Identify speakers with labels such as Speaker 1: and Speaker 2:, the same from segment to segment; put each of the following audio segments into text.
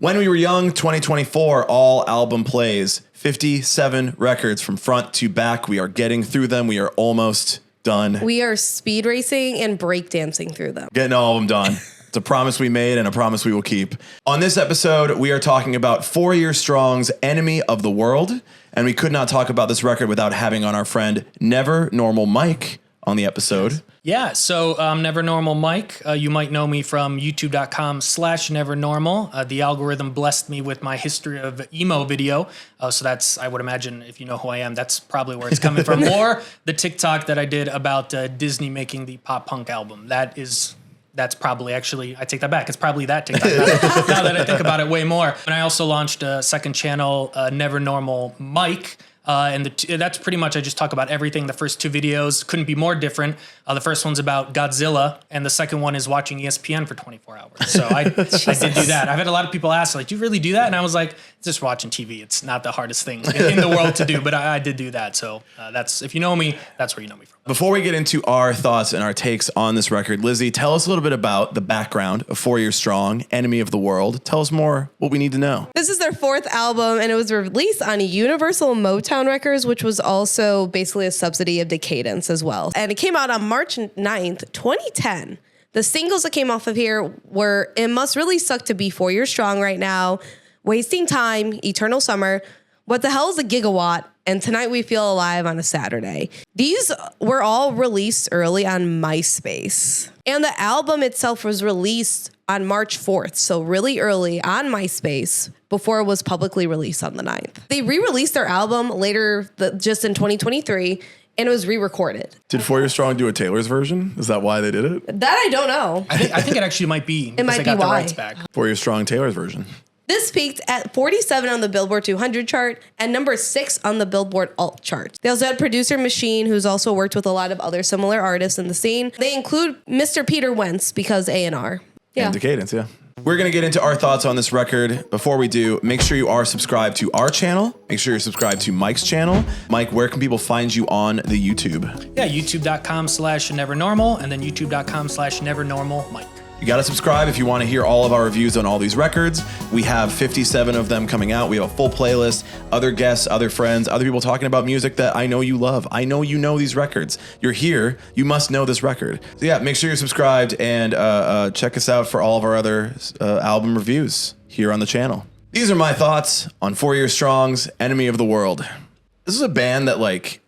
Speaker 1: When We Were Young 2024, all album plays, 57 records from front to back. We are getting through them. We are almost done.
Speaker 2: We are speed racing and breakdancing through them.
Speaker 1: Getting all of them done. It's a promise we made and a promise we will keep. On this episode, we are talking about 4 Year Strong's Enemy of the World. And we could not talk about this record without having on our friend Never Normal Mike on the episode.
Speaker 3: Yeah, so Never Normal Mike, you might know me from youtube.com/nevernormal. The algorithm blessed me with my history of emo video. So that's, I would imagine, if you know who I am, that's probably where it's coming from. Or the TikTok that I did about Disney making the pop punk album. That's probably actually, I take that back. It's probably that TikTok now that I think about it way more. And I also launched a second channel, Never Normal Mike. And that's pretty much, I just talk about everything. The first two videos couldn't be more different. The first one's about Godzilla, and the second one is watching ESPN for 24 hours. So I did do that. I've had a lot of people ask, like, do you really do that? And I was like, it's just watching TV. It's not the hardest thing in the world to do, but I did do that. So that's, if you know me, that's where you know me from.
Speaker 1: Before we get into our thoughts and our takes on this record, Lizzie, tell us a little bit about the background of 4 Year Strong, Enemy of the World. Tell us more what we need to know.
Speaker 2: This is their fourth album, and it was released on Universal Motown Records, which was also basically a subsidy of Decadence as well. And it came out on March 9th, 2010. The singles that came off of here were It Must Really Suck to Be 4 Year Strong Right Now, Wasting Time, Eternal Summer, What the Hell is a Gigawatt, and Tonight We Feel Alive on a Saturday. These were all released early on MySpace. And the album itself was released on March 4th, so really early on MySpace before it was publicly released on the 9th. They re-released their album later, just in 2023, and it was re-recorded.
Speaker 1: Did 4 Year Strong do a Taylor's version? Is that why they did it?
Speaker 2: That I don't know.
Speaker 3: I think it actually might be.
Speaker 2: It might
Speaker 3: they
Speaker 2: be
Speaker 3: got
Speaker 2: why.
Speaker 3: the rights back.
Speaker 1: 4 Year Strong Taylor's version.
Speaker 2: This peaked at 47 on the Billboard 200 chart and number 6 on the Billboard Alt chart. They also had producer Machine, who's also worked with a lot of other similar artists in the scene. They include Mr. Peter Wentz because A&R. Yeah.
Speaker 1: And Decadence, yeah. We're going to get into our thoughts on this record. Before we do, make sure you are subscribed to our channel. Make sure you're subscribed to Mike's channel. Mike, where can people find you on the YouTube?
Speaker 3: Yeah, youtube.com/nevernormal and then youtube.com/nevernormalmike.
Speaker 1: You got to subscribe if you want to hear all of our reviews on all these records. We have 57 of them coming out. We have a full playlist, other guests, other friends, other people talking about music that I know you love. I know you know these records. You're here. You must know this record. So yeah, make sure you're subscribed and check us out for all of our other album reviews here on the channel. These are my thoughts on 4 Year Strong's Enemy of the World. This is a band that, like,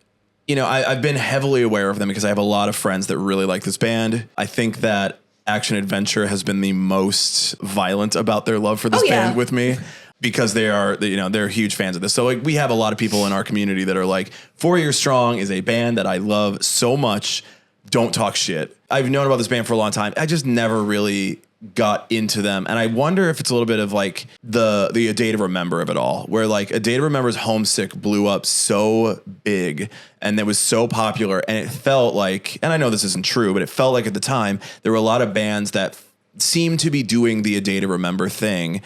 Speaker 1: you know, I've been heavily aware of them because I have a lot of friends that really like this band. I think that Action Adventure has been the most violent about their love for this band with me because they're huge fans of this. So like we have a lot of people in our community that are like, 4 Year Strong is a band that I love so much. Don't talk shit. I've known about this band for a long time. I just never really got into them. And I wonder if it's a little bit of like the A Day to Remember of it all, where like A Day to Remember's Homesick blew up so big and it was so popular. And it felt like, and I know this isn't true, but it felt like at the time there were a lot of bands that seemed to be doing the A Day to Remember thing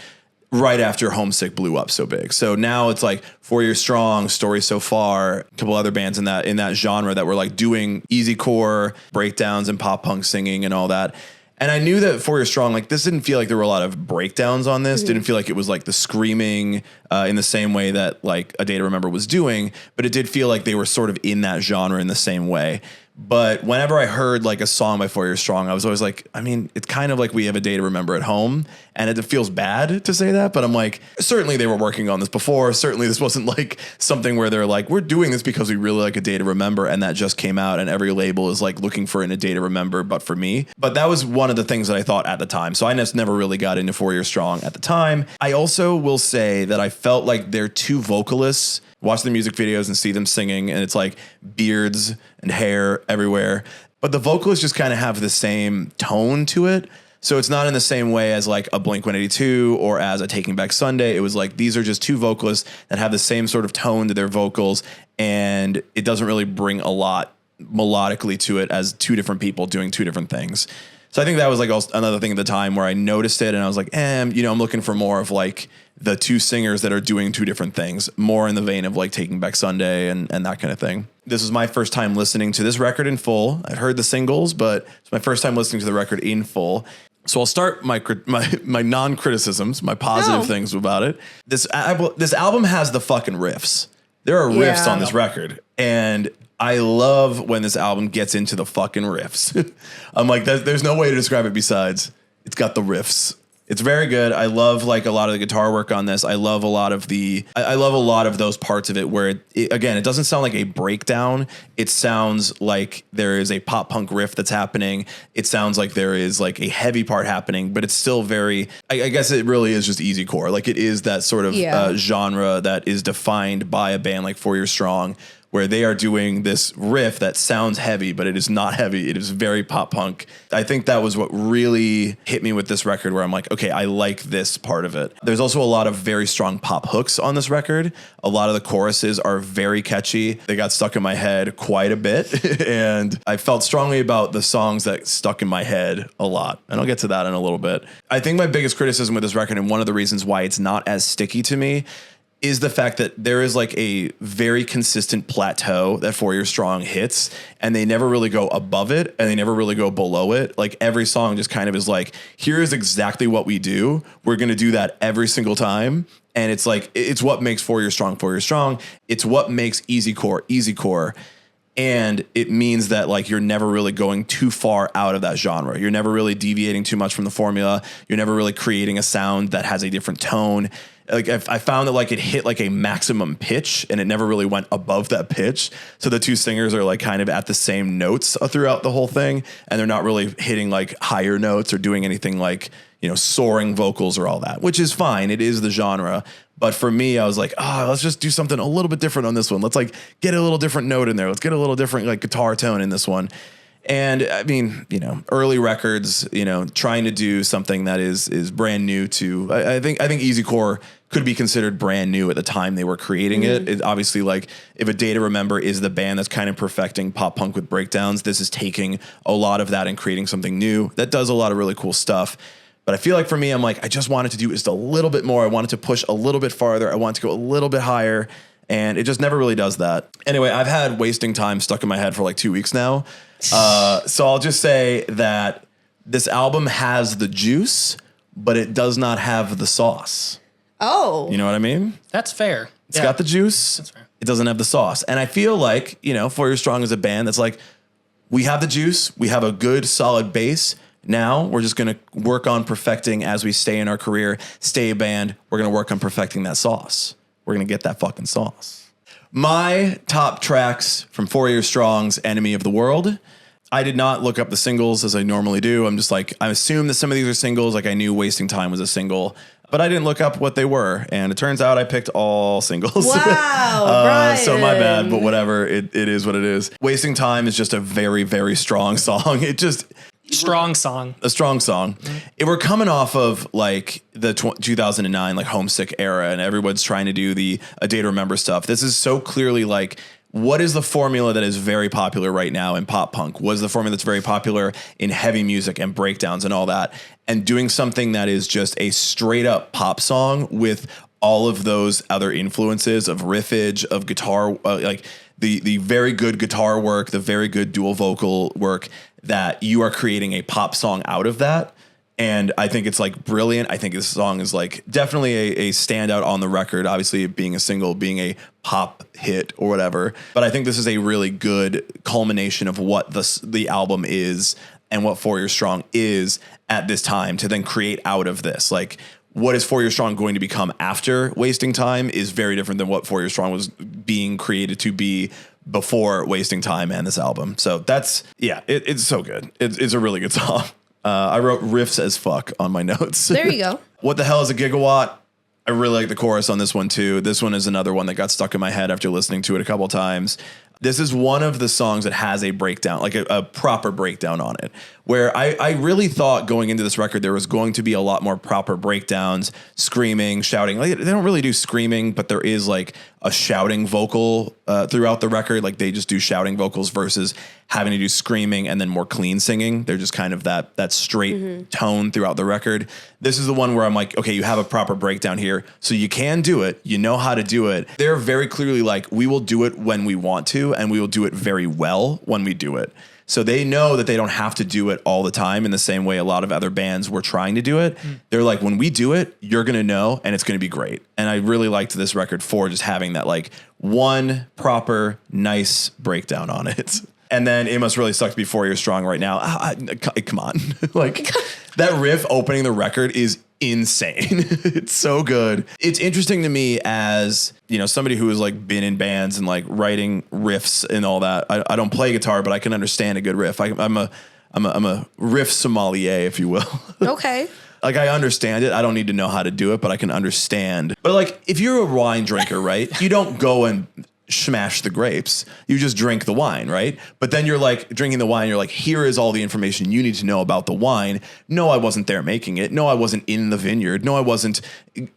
Speaker 1: right after Homesick blew up so big. So now it's like 4 Year Strong, Story So Far, a couple other bands in that genre that were like doing easy core breakdowns and pop punk singing and all that. And I knew that 4 Year Strong, like this didn't feel like there were a lot of breakdowns on this. Didn't feel like it was like the screaming in the same way that like A Day to Remember was doing, but it did feel like they were sort of in that genre in the same way. But whenever I heard like a song by 4 Year Strong, I was always like, I mean, it's kind of like We Have a Day to Remember at Home. And it feels bad to say that, but I'm like, certainly they were working on this before. Certainly this wasn't like something where they're like, we're doing this because we really like A Day to Remember. And that just came out and every label is like looking for A Day to Remember, but for me. But that was one of the things that I thought at the time. So I just never really got into 4 Year Strong at the time. I also will say that I felt like their two vocalists, watch the music videos and see them singing, and it's like beards and hair everywhere. But the vocalists just kind of have the same tone to it. So it's not in the same way as like a Blink-182 or as a Taking Back Sunday. It was like, these are just two vocalists that have the same sort of tone to their vocals, and it doesn't really bring a lot melodically to it as two different people doing two different things. So I think that was like another thing at the time where I noticed it and I was like, I'm looking for more of like the two singers that are doing two different things, more in the vein of like Taking Back Sunday and that kind of thing. This was my first time listening to this record in full. I've heard the singles, but it's my first time listening to the record in full. So I'll start my non-criticisms, my positive things about it. This album has the fucking riffs. There are riffs on this record, and I love when this album gets into the fucking riffs. I'm like, there's no way to describe it besides it's got the riffs. It's very good. I love like a lot of the guitar work on this. I love a lot of those parts of it where it doesn't sound like a breakdown. It sounds like there is a pop punk riff that's happening. It sounds like there is like a heavy part happening, but it's still very, I guess it really is just easycore. Like it is that sort of genre that is defined by a band like 4 Year Strong, where they are doing this riff that sounds heavy, but it is not heavy. It is very pop punk. I think that was what really hit me with this record, where I'm like, okay, I like this part of it. There's also a lot of very strong pop hooks on this record. A lot of the choruses are very catchy. They got stuck in my head quite a bit. And I felt strongly about the songs that stuck in my head a lot. And I'll get to that in a little bit. I think my biggest criticism with this record, and one of the reasons why it's not as sticky to me, is the fact that there is like a very consistent plateau that 4 Year Strong hits, and they never really go above it and they never really go below it. Like every song just kind of is like, here's exactly what we do. We're going to do that every single time. And it's like, it's what makes 4 Year Strong 4 Year Strong. It's what makes easycore. And it means that like you're never really going too far out of that genre. You're never really deviating too much from the formula. You're never really creating a sound that has a different tone. Like I found that like it hit like a maximum pitch, and it never really went above that pitch. So the two singers are like kind of at the same notes throughout the whole thing, and they're not really hitting like higher notes or doing anything like, you know, soaring vocals or all that, which is fine. It is the genre. But for me, I was like, let's just do something a little bit different on this one. Let's like get a little different note in there. Let's get a little different like guitar tone in this one. And I mean, you know, early records, you know, trying to do something that is brand new to, I think easycore could be considered brand new at the time they were creating it. It obviously, like, if A Day to Remember is the band that's kind of perfecting pop punk with breakdowns, this is taking a lot of that and creating something new that does a lot of really cool stuff. But I feel like for me, I'm like, I just wanted to do just a little bit more. I wanted to push a little bit farther. I wanted to go a little bit higher. And it just never really does that. Anyway, I've had Wasting Time stuck in my head for like 2 weeks now. So I'll just say that this album has the juice, but it does not have the sauce.
Speaker 2: Oh.
Speaker 1: You know what I mean?
Speaker 3: That's fair.
Speaker 1: It's got the juice.
Speaker 3: That's fair.
Speaker 1: It doesn't have the sauce. And I feel like, you know, 4 Year Strong is a band that's like, we have the juice. We have a good, solid base. Now we're just going to work on perfecting as we stay in our career, stay a band. We're going to work on perfecting that sauce. We're going to get that fucking sauce. My top tracks from 4 Year Strong's Enemy of the World. I did not look up the singles as I normally do. I'm just like, I assume that some of these are singles. Like I knew Wasting Time was a single, but I didn't look up what they were. And it turns out I picked all singles.
Speaker 2: Wow,
Speaker 1: so my bad, but whatever. It is what it is. Wasting Time is just a very, very strong song. It just...
Speaker 3: Strong song.
Speaker 1: A strong song. Mm-hmm. We're coming off of like the 2009 like Homesick era, and everyone's trying to do the A Day to Remember stuff. This is so clearly like, what is the formula that is very popular right now in pop punk? What is the formula that's very popular in heavy music and breakdowns and all that? And doing something that is just a straight up pop song with all of those other influences of riffage, of guitar, like the very good guitar work, the very good dual vocal work, that you are creating a pop song out of that. And I think it's like brilliant. I think this song is like definitely a standout on the record, obviously being a single, being a pop hit or whatever. But I think this is a really good culmination of what the album is and what 4 Year Strong is at this time, to then create out of this. Like, what is 4 Year Strong going to become after Wasting Time is very different than what 4 Year Strong was being created to be before Wasting Time and this album. So that's, yeah, it's so good. It's a really good song. I wrote riffs as fuck on my notes.
Speaker 2: There you go.
Speaker 1: What the Hell is a Gigawatt? I really like the chorus on this one too. This one is another one that got stuck in my head after listening to it a couple of times. This is one of the songs that has a breakdown, like a proper breakdown on it, where I really thought going into this record there was going to be a lot more proper breakdowns, screaming, shouting. Like, they don't really do screaming, but there is like a shouting vocal throughout the record. Like they just do shouting vocals versus having to do screaming and then more clean singing. They're just kind of that straight tone throughout the record. This is the one where I'm like, okay, you have a proper breakdown here, so you can do it. You know how to do it. They're very clearly like, we will do it when we want to, and we will do it very well when we do it. So they know that they don't have to do it all the time in the same way a lot of other bands were trying to do it. They're like, when we do it, you're going to know, and it's going to be great. And I really liked this record for just having that like one proper, nice breakdown on it. And then It Must Really Suck to Be 4 Years Strong right now. Come on. Like that riff opening the record is insane. It's so good. It's interesting to me as, you know, somebody who has like been in bands and like writing riffs and all that. I don't play guitar, but I can understand a good riff. I'm a riff sommelier, if you will.
Speaker 2: Okay.
Speaker 1: Like I understand it. I don't need to know how to do it, but I can understand. But like if you're a wine drinker, right? You don't go and smash the grapes. You just drink the wine, right? But then you're like drinking the wine. You're like, here is all the information you need to know about the wine. No, I wasn't there making it. No, I wasn't in the vineyard. No, I wasn't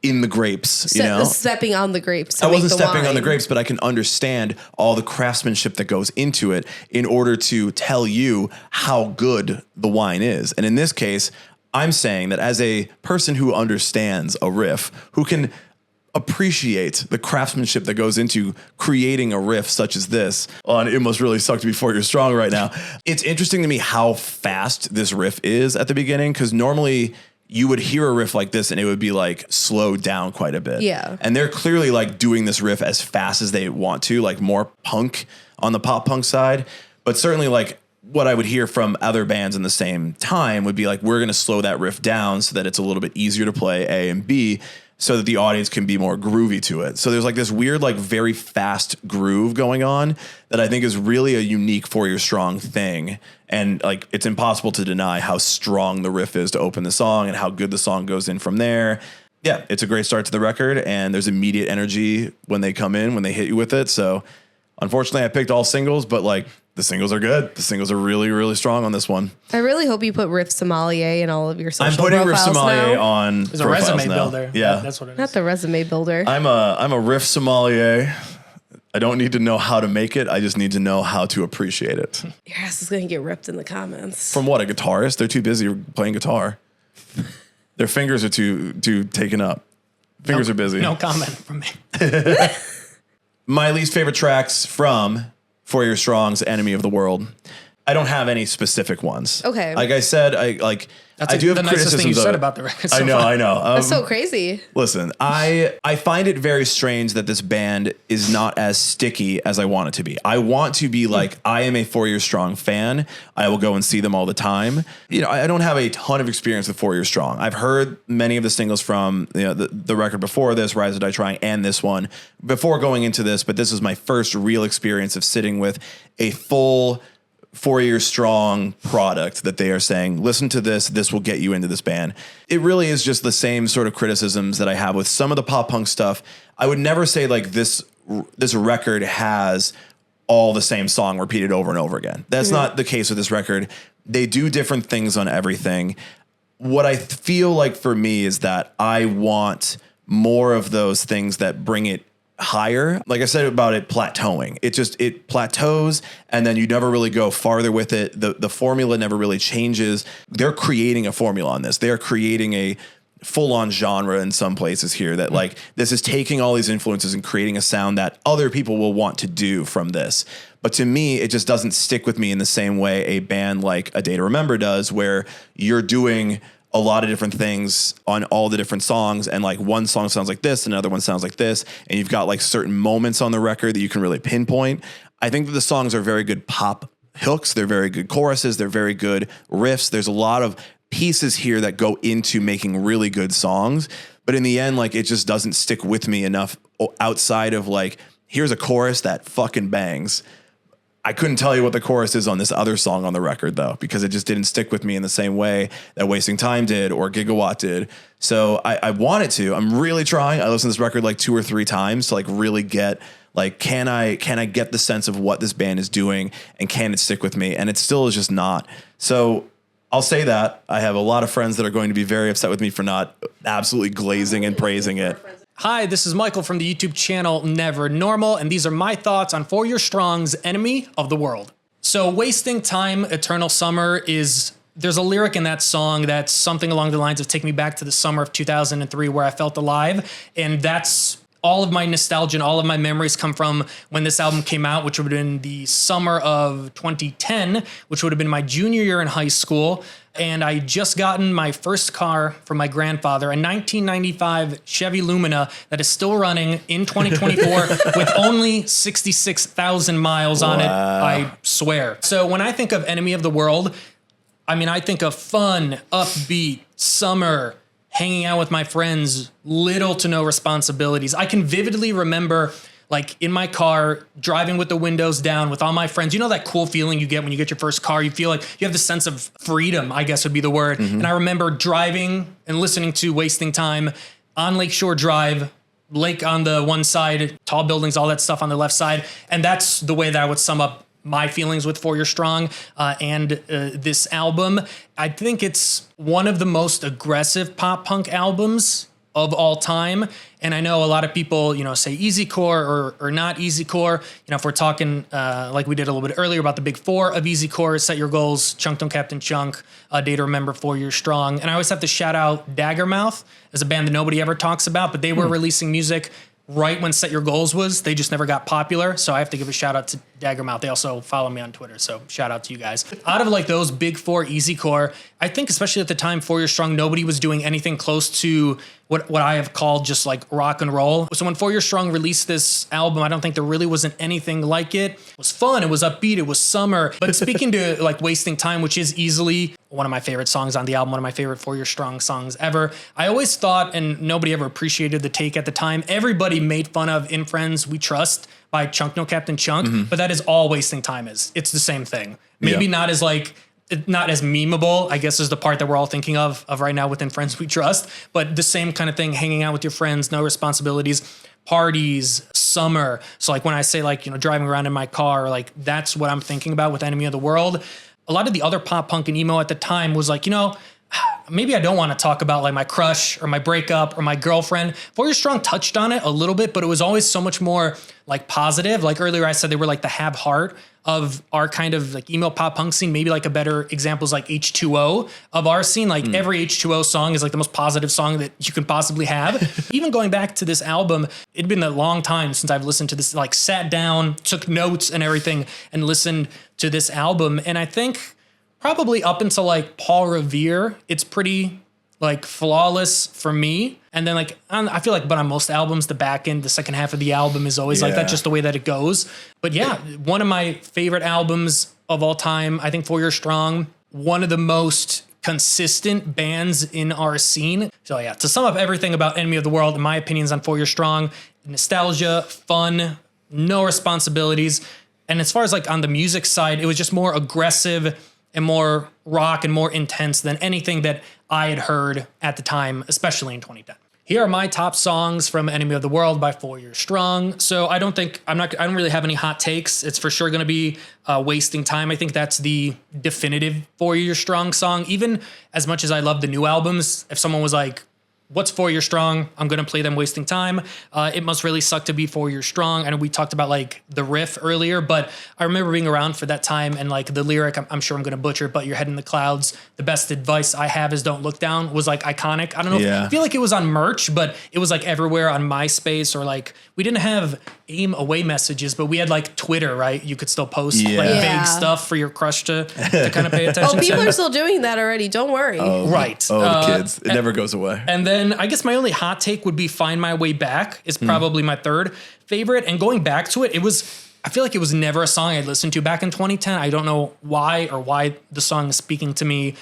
Speaker 1: in the grapes. You know,
Speaker 2: stepping on the grapes.
Speaker 1: I wasn't stepping on the grapes, but I can understand all the craftsmanship that goes into it in order to tell you how good the wine is. And in this case, I'm saying that as a person who understands a riff, who can appreciate the craftsmanship that goes into creating a riff such as this on It Must Really Suck to Be 4 Years Strong right now. It's interesting to me how fast this riff is at the beginning, because normally you would hear a riff like this and it would be like slowed down quite a bit.
Speaker 2: Yeah.
Speaker 1: And they're clearly like doing this riff as fast as they want to, like more punk on the pop punk side. But certainly like what I would hear from other bands in the same time would be like, we're going to slow that riff down so that it's a little bit easier to play A and B, so that the audience can be more groovy to it. So there's like this weird, like very fast groove going on that I think is really a unique 4 Year Strong thing. And like, it's impossible to deny how strong the riff is to open the song and how good the song goes in from there. Yeah, it's a great start to the record, and there's immediate energy when they come in, when they hit you with it. So unfortunately I picked all singles, but like the singles are good. The singles are really, really strong on this one.
Speaker 2: I really hope you put Riff Sommelier in all of your social
Speaker 1: I'm putting Riff
Speaker 2: profiles
Speaker 1: Sommelier
Speaker 2: now.
Speaker 1: on
Speaker 3: It's a resume builder.
Speaker 1: Yeah.
Speaker 3: That's what it is.
Speaker 2: Not the resume builder.
Speaker 1: I'm a riff sommelier. I don't need to know how to make it. I just need to know how to appreciate it.
Speaker 2: Your ass is going to get ripped in the comments.
Speaker 1: From what, a guitarist? They're too busy playing guitar. Their fingers are too taken up. Fingers are busy.
Speaker 3: No comment from me.
Speaker 1: My least favorite tracks from 4 Year Strong's Enemy of the World. I don't have any specific ones.
Speaker 2: Okay.
Speaker 1: Like I said, I do have
Speaker 3: the nicest thing you said about the record. So
Speaker 1: I know.
Speaker 2: That's so crazy.
Speaker 1: Listen, I find it very strange that this band is not as sticky as I want it to be. I want to be like, I am a 4 Year Strong fan. I will go and see them all the time. You know, I don't have a ton of experience with 4 Year Strong. I've heard many of the singles from, you know, the record before this, Rise or Die Trying, and this one before going into this, but this was my first real experience of sitting with a full 4 Year Strong product that they are saying, listen to this, this will get you into this band. It really is just the same sort of criticisms that I have with some of the pop punk stuff. I would never say like this record has all the same song repeated over and over again. That's not the case with this record. They do different things on everything. What I feel like for me is that I want more of those things that bring it higher. Like I said about it plateauing, it plateaus and then you never really go farther with it. The formula never really changes. They're creating a formula on this. They're creating a full-on genre in some places here that like this is taking all these influences and creating a sound that other people will want to do from this. But to me, it just doesn't stick with me in the same way a band like A Day to Remember does, where you're doing a lot of different things on all the different songs, and like one song sounds like this, another one sounds like this, and you've got like certain moments on the record that you can really pinpoint. I think that the songs are very good pop hooks, they're very good choruses, they're very good riffs. There's a lot of pieces here that go into making really good songs, but in the end, like it just doesn't stick with me enough outside of like, here's a chorus that fucking bangs. I couldn't tell you what the chorus is on this other song on the record, though, because it just didn't stick with me in the same way that Wasting Time did or Gigawatt did. So I wanted to. I'm really trying. I listened to this record like 2 or 3 times to like really get like, can I get the sense of what this band is doing and can it stick with me? And it still is just not. So I'll say that. I have a lot of friends that are going to be very upset with me for not absolutely glazing and praising it.
Speaker 3: Hi, this is Michael from the YouTube channel Never Normal, and these are my thoughts on 4 Year Strong's Enemy of the World. So Wasting Time, Eternal Summer there's a lyric in that song that's something along the lines of take me back to the summer of 2003 where I felt alive. And that's all of my nostalgia and all of my memories come from when this album came out, which would have been the summer of 2010, which would have been my junior year in high school. And I just gotten my first car from my grandfather, a 1995 Chevy Lumina that is still running in 2024 with only 66,000 miles on it, I swear. So when I think of Enemy of the World, I mean, I think of fun, upbeat, summer, hanging out with my friends, little to no responsibilities. I can vividly remember like in my car, driving with the windows down with all my friends. You know that cool feeling you get when you get your first car? You feel like you have this sense of freedom, I guess would be the word. And I remember driving and listening to Wasting Time on Lakeshore Drive, lake on the one side, tall buildings, all that stuff on the left side. And that's the way that I would sum up my feelings with For You're Strong and this album. I think it's one of the most aggressive pop punk albums of all time. And I know a lot of people, you know, say easycore or not easycore. You know, if we're talking like we did a little bit earlier about the big four of easycore, Set Your Goals, Chunk Don't Captain Chunk, Day to Remember, For You're Strong. And I always have to shout out Daggermouth as a band that nobody ever talks about, but they were releasing music right when Set Your Goals was. They just never got popular. So I have to give a shout out to Daggermouth. They also follow me on Twitter. So shout out to you guys. Out of like those big four easycore, I think especially at the time, For You're Strong, nobody was doing anything close to what I have called just like rock and roll. So when For You're Strong released this album, I don't think there really wasn't anything like it. It was fun. It was upbeat. It was summer. But speaking to like Wasting Time, which is easily one of my favorite songs on the album, one of my favorite For You're Strong songs ever. I always thought, and nobody ever appreciated the take at the time, everybody made fun of In Friends We Trust by Chunk No Captain Chunk, but that is all Wasting Time is. It's the same thing. Maybe not as like, not as memeable, I guess is the part that we're all thinking of right now within Friends We Trust, but the same kind of thing, hanging out with your friends, no responsibilities, parties, summer. So like when I say like, you know, driving around in my car, like that's what I'm thinking about with Enemy of the World. A lot of the other pop punk and emo at the time was like, you know, maybe I don't want to talk about like my crush or my breakup or my girlfriend. For You're Strong touched on it a little bit, but it was always so much more like positive. Like earlier I said, they were like the have heart of our kind of like emo pop punk scene. Maybe like a better example is like H2O of our scene. Like every H2O song is like the most positive song that you can possibly have. Even going back to this album, it'd been a long time since I've listened to this, like sat down, took notes and everything and listened to this album. And I think probably up until like Paul Revere, it's pretty like flawless for me. And then like, I feel like, but on most albums, the back end, the second half of the album is always like that, just the way that it goes. But yeah, one of my favorite albums of all time, I think For You're Strong, one of the most consistent bands in our scene. So yeah, to sum up everything about Enemy of the World, in my opinions on For You're Strong, nostalgia, fun, no responsibilities. And as far as like on the music side, it was just more aggressive and more rock and more intense than anything that I had heard at the time, especially in 2010. Here are my top songs from Enemy of the World by For You're Strong. So I don't really have any hot takes. It's for sure going to be Wasting Time. I think that's the definitive For You're Strong song. Even as much as I love the new albums, if someone was like, what's For You're Strong? I'm going to play them Wasting Time. It must really suck to be For You're Strong. I know we talked about like the riff earlier, but I remember being around for that time and like the lyric, I'm sure I'm going to butcher it, but your head in the clouds. The best advice I have is don't look down was like iconic. I don't know. I feel like it was on merch, but it was like everywhere on MySpace or like we didn't have aim away messages, but we had like Twitter, right? You could still post like vague stuff for your crush to kind of pay attention to.
Speaker 2: People are still doing that already. Don't worry.
Speaker 3: Right.
Speaker 1: Oh, the kids. It never goes away.
Speaker 3: And then I guess my only hot take would be Find My Way Back is probably my third favorite. And going back to it, I feel like it was never a song I'd listened to back in 2010. I don't know why or why the song is speaking to me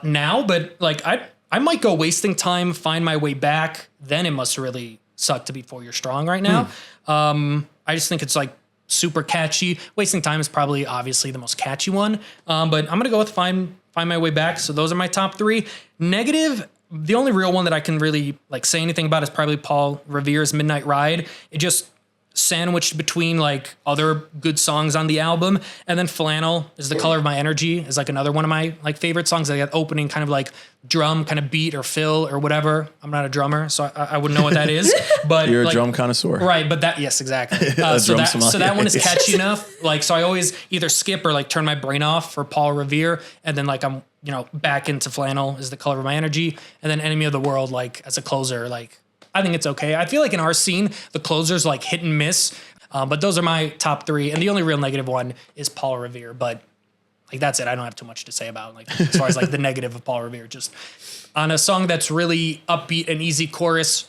Speaker 3: now, but like I might go Wasting Time, Find My Way Back. Then It Must Really Suck to be For You're Strong right now. I just think it's like super catchy. Wasting Time is probably obviously the most catchy one. But I'm going to go with Find My Way Back. So those are my top three. Negative, the only real one that I can really like say anything about is probably Paul Revere's Midnight Ride. It just sandwiched between like other good songs on the album. And then Flannel is The Color of My Energy is like another one of my like favorite songs. Like that opening kind of like drum kind of beat or fill or whatever. I'm not a drummer, so I wouldn't know what that is. But
Speaker 1: you're
Speaker 3: like,
Speaker 1: a drum connoisseur.
Speaker 3: Right, but that, exactly. So that one is catchy enough. Like, so I always either skip or like turn my brain off for Paul Revere. And then like I'm, back into Flannel is The Color of My Energy. And then Enemy of the World, like as a closer, like I think it's okay. I feel like in our scene, the closers like hit and miss. But those are my top 3. And the only real negative one is Paul Revere. But like that's it. I don't have too much to say about like as far as like the negative of Paul Revere. Just on a song that's really upbeat and easy chorus,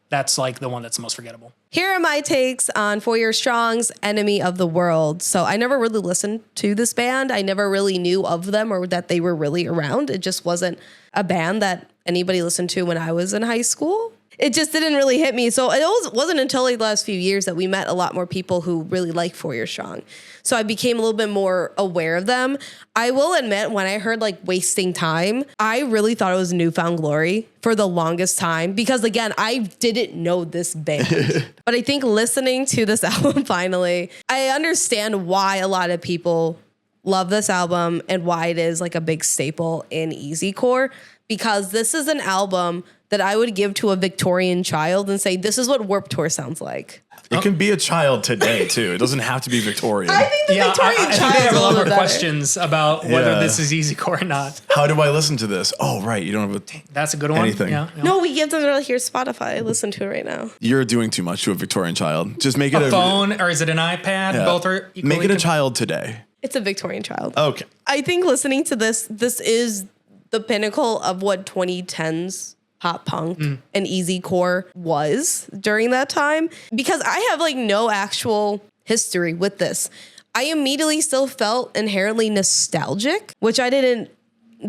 Speaker 3: that's like the one that's the most forgettable.
Speaker 2: Here are my takes on 4 Year Strong's Enemy of the World. So I never really listened to this band. I never really knew of them or that they were really around. It just wasn't a band that anybody listened to when I was in high school. It just didn't really hit me. So it wasn't until like the last few years that we met a lot more people who really like 4 Year Strong. So I became a little bit more aware of them. I will admit, when I heard like Wasting Time, I really thought it was Newfound Glory for the longest time because, again, I didn't know this band. But I think listening to this album finally, I understand why a lot of people love this album and why it is like a big staple in easycore, because this is an album that I would give to a Victorian child and say, this is what Warped Tour sounds like.
Speaker 1: It can be a child today, too. It doesn't have to be Victorian.
Speaker 2: I think the Victorian
Speaker 3: I think
Speaker 2: child
Speaker 3: they have
Speaker 2: is
Speaker 3: a lot more
Speaker 2: little better.
Speaker 3: questions about whether this is easycore or not.
Speaker 1: How do I listen to this? Oh, right. You don't have
Speaker 3: That's a good one.
Speaker 1: Anything.
Speaker 3: Yeah.
Speaker 2: No, we give them to hear Spotify. Listen to it right now.
Speaker 1: You're doing too much to a Victorian child. Just make it
Speaker 3: A phone, or is it an iPad?
Speaker 1: Yeah.
Speaker 3: Both are equally
Speaker 1: Make it a child today.
Speaker 2: It's a Victorian child.
Speaker 1: Okay.
Speaker 2: I think listening to this is the pinnacle of what 2010s pop punk and easycore was during that time, because I have like no actual history with this. I immediately still felt inherently nostalgic, which I didn't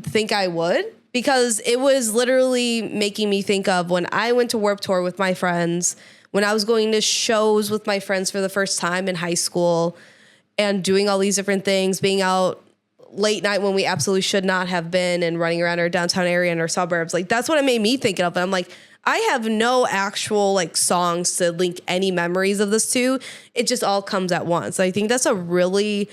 Speaker 2: think I would, because it was literally making me think of when I went to Warped Tour with my friends, when I was going to shows with my friends for the first time in high school and doing all these different things, being out late night when we absolutely should not have been and running around our downtown area and our suburbs. Like, that's what it made me think of. And I'm like, I have no actual like songs to link any memories of this to. It just all comes at once. I think that's a really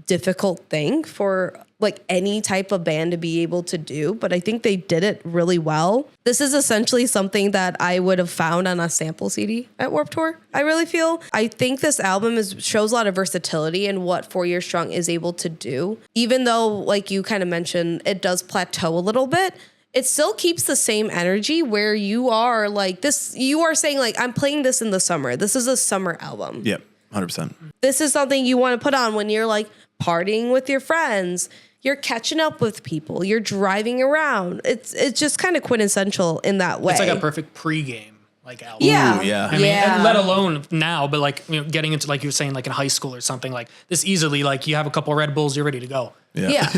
Speaker 2: difficult thing for like any type of band to be able to do, but I think they did it really well. This is essentially something that I would have found on a sample CD at Warped Tour. I really feel. I think this album shows a lot of versatility in what 4 Year Strong is able to do. Even though, like you kind of mentioned, it does plateau a little bit, it still keeps the same energy where you are like this. You are saying like, I'm playing this in the summer. This is a summer album.
Speaker 1: Yep. 100%.
Speaker 2: This is something you want to put on when you're like partying with your friends. You're catching up with people. You're driving around. It's just kind of quintessential in that way.
Speaker 3: It's like a perfect pregame like album.
Speaker 2: Yeah.
Speaker 1: Ooh, yeah.
Speaker 3: I mean, and let alone now, but like, you know, getting into like you were saying, like in high school or something like this easily, like you have a couple Red Bulls, you're ready to go.
Speaker 2: Yeah.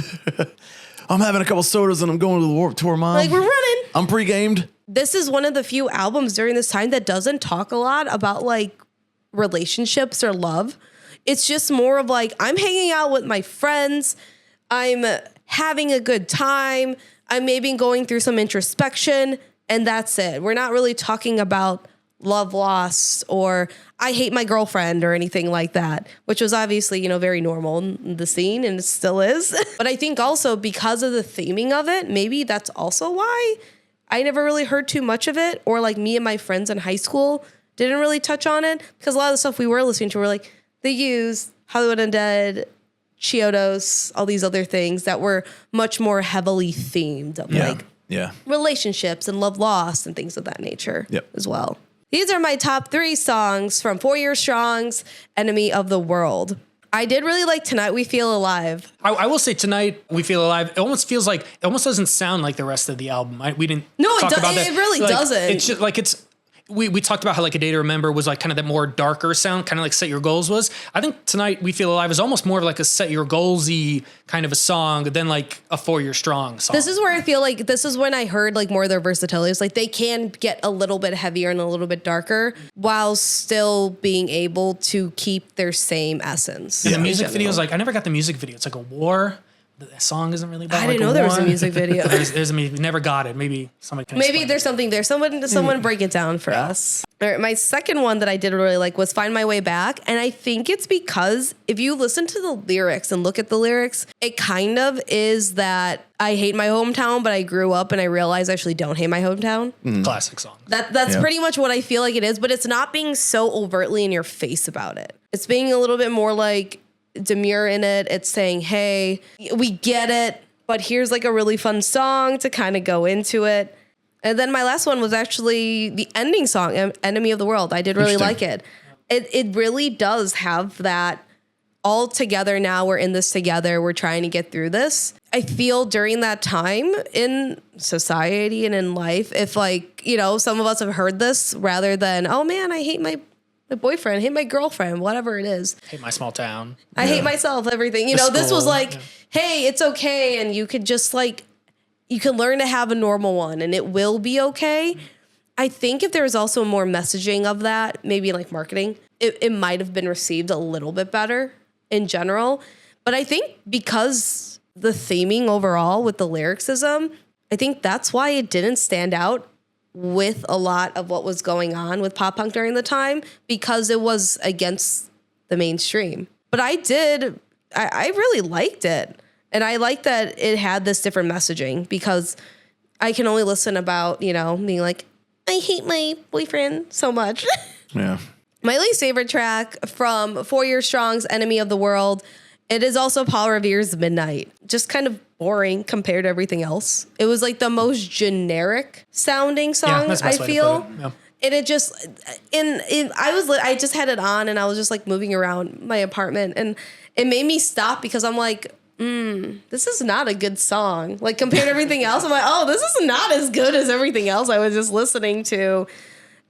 Speaker 1: I'm having a couple sodas and I'm going to the Warped Tour, Mom.
Speaker 2: Like, we're running.
Speaker 1: I'm pre-gamed.
Speaker 2: This is one of the few albums during this time that doesn't talk a lot about like relationships or love. It's just more of like, I'm hanging out with my friends. I'm having a good time. I'm maybe going through some introspection, and that's it. We're not really talking about love lost or I hate my girlfriend or anything like that, which was obviously, you know, very normal in the scene, and it still is. But I think also because of the theming of it, maybe that's also why I never really heard too much of it, or like me and my friends in high school didn't really touch on it, because a lot of the stuff we were listening to were like The Used, Hollywood Undead, Chiodos, all these other things that were much more heavily themed of like relationships and love lost and things of that nature as well. These are my top 3 songs from 4 Year Strong's Enemy of the World. I did really like Tonight We Feel Alive.
Speaker 3: I will say Tonight We Feel Alive. It almost feels like, it almost doesn't sound like the rest of the album. We didn't talk about that.
Speaker 2: It really
Speaker 3: like,
Speaker 2: doesn't.
Speaker 3: It's just like we talked about how like A Day to Remember was like kind of that more darker sound, kind of like Set Your Goals was. I think Tonight We Feel Alive is almost more of like a Set Your Goals-y kind of a song than like a 4 Year Strong song.
Speaker 2: This is where I feel like this is when I heard like more of their versatility. It's like they can get a little bit heavier and a little bit darker while still being able to keep their same essence.
Speaker 3: And the music video is like, I never got the music video. It's like a war. The song isn't really about
Speaker 2: I didn't know there was a music video.
Speaker 3: there's a music. We never got it. Maybe somebody can
Speaker 2: Maybe
Speaker 3: explain
Speaker 2: there's
Speaker 3: it.
Speaker 2: something there. Someone break it down for us. All right, my second one that I did really like was Find My Way Back. And I think it's because if you listen to the lyrics and look at the lyrics, it kind of is that I hate my hometown, but I grew up and I realized I actually don't hate my hometown.
Speaker 3: Classic song.
Speaker 2: That's pretty much what I feel like it is, but it's not being so overtly in your face about it. It's being a little bit more like demure in it. It's saying, hey, we get it, but here's like a really fun song to kind of go into it. And then my last one was actually the ending song, Enemy of the World. I did really like it. It really does have that all together now. We're in this together. We're trying to get through this. I feel during that time in society and in life, if like, you know, some of us have heard this rather than, oh man, I hate my boyfriend, hate my girlfriend, whatever it is.
Speaker 3: Hate my small town.
Speaker 2: I hate myself, everything. You know, this was like, hey, it's okay. And you could just like, you can learn to have a normal one and it will be okay. I think if there was also more messaging of that, maybe like marketing, it might have been received a little bit better in general. But I think because the theming overall with the lyricism, I think that's why it didn't stand out with a lot of what was going on with pop punk during the time, because it was against the mainstream. But I really liked it. And I like that it had this different messaging, because I can only listen about, you know, being like, I hate my boyfriend so much.
Speaker 1: Yeah.
Speaker 2: My least favorite track from 4 Year Strong's Enemy of the World, it is also Paul Revere's Midnight. Just kind of boring compared to everything else. It was like the most generic sounding song, I feel. Yeah. And it just, I just had it on and I was just like moving around my apartment, and it made me stop because I'm like, this is not a good song. Like compared to everything else, I'm like, oh, this is not as good as everything else I was just listening to.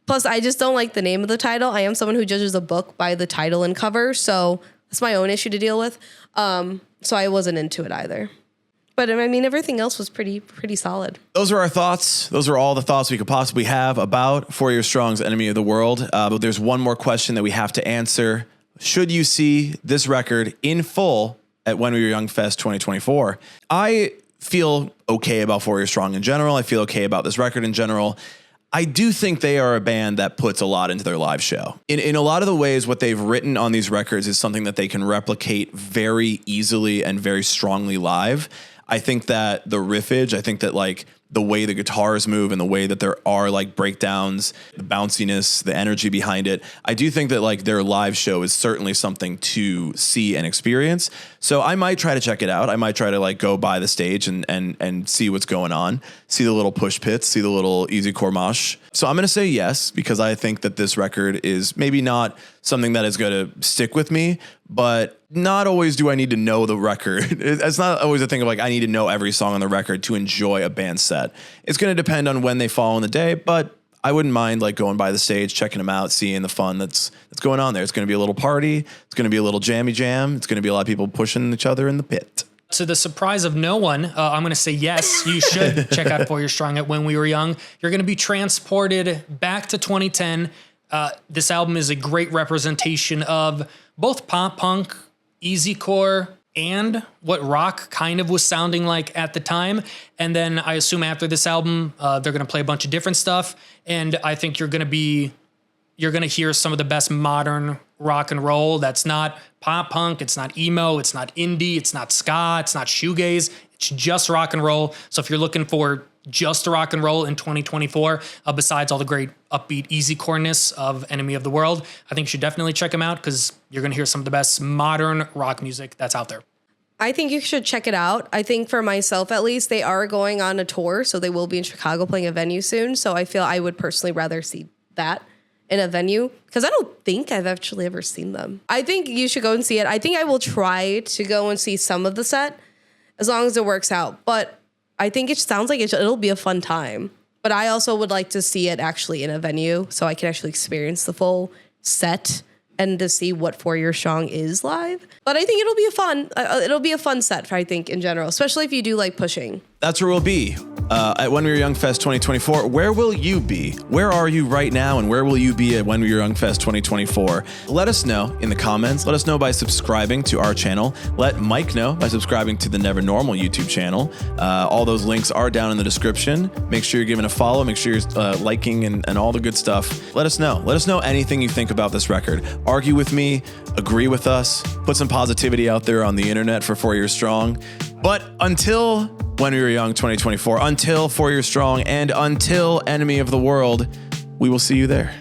Speaker 2: Plus, I just don't like the name of the title. I am someone who judges a book by the title and cover, so that's my own issue to deal with. So I wasn't into it either. But I mean, everything else was pretty solid.
Speaker 1: Those are our thoughts. Those are all the thoughts we could possibly have about 4 Year Strong's Enemy of the World. But there's one more question that we have to answer. Should you see this record in full at When We Were Young Fest 2024? I feel okay about 4 Year Strong in general. I feel okay about this record in general. I do think they are a band that puts a lot into their live show. In a lot of the ways, what they've written on these records is something that they can replicate very easily and very strongly live. I think that the riffage, I think that like the way the guitars move and the way that there are like breakdowns, the bounciness, the energy behind it, I do think that like their live show is certainly something to see and experience. So I might try to check it out. I might try to like go by the stage and see what's going on, see the little push pits, see the little easy core mosh. So I'm going to say yes, because I think that this record is maybe not something that is going to stick with me, but not always do I need to know the record. It's not always a thing of like, I need to know every song on the record to enjoy a band set. It's going to depend on when they fall in the day, but I wouldn't mind like going by the stage, checking them out, seeing the fun that's going on there. It's going to be a little party. It's going to be a little jammy jam. It's going to be a lot of people pushing each other in the pit.
Speaker 3: To the surprise of no one, I'm going to say yes, you should check out 4 Year Strong at When We Were Young. You're going to be transported back to 2010. This album is a great representation of both pop punk, easycore, and what rock kind of was sounding like at the time. And then I assume after this album, they're going to play a bunch of different stuff. And I think you're going to hear some of the best modern rock and roll. That's not pop punk. It's not emo. It's not indie. It's not ska. It's not shoegaze. It's just rock and roll. So if you're looking for just rock and roll in 2024, besides all the great upbeat easy corness of Enemy of the World, I think you should definitely check them out, because you're going to hear some of the best modern rock music that's out there.
Speaker 2: I think you should check it out. I think for myself, at least, they are going on a tour, so they will be in Chicago playing a venue soon. So I feel I would personally rather see that in a venue, because I don't think I've actually ever seen them. I think you should go and see it. I think I will try to go and see some of the set as long as it works out. But I think it sounds like it'll be a fun time. But I also would like to see it actually in a venue so I can actually experience the full set and to see what 4 Year Strong is live. But I think it'll be a fun set, I think, in general, especially if you do like pushing.
Speaker 1: That's where we'll be at When We Were Young Fest 2024. Where will you be? Where are you right now? And where will you be at When We Were Young Fest 2024? Let us know in the comments. Let us know by subscribing to our channel. Let Mike know by subscribing to the Never Normal YouTube channel. All those links are down in the description. Make sure you're giving a follow. Make sure you're liking and all the good stuff. Let us know. Let us know anything you think about this record. Argue with me. Agree with us. Put some positivity out there on the internet for 4 Year Strong. But until When We Were Young 2024, until 4 Year Strong, and until Enemy of the World, we will see you there.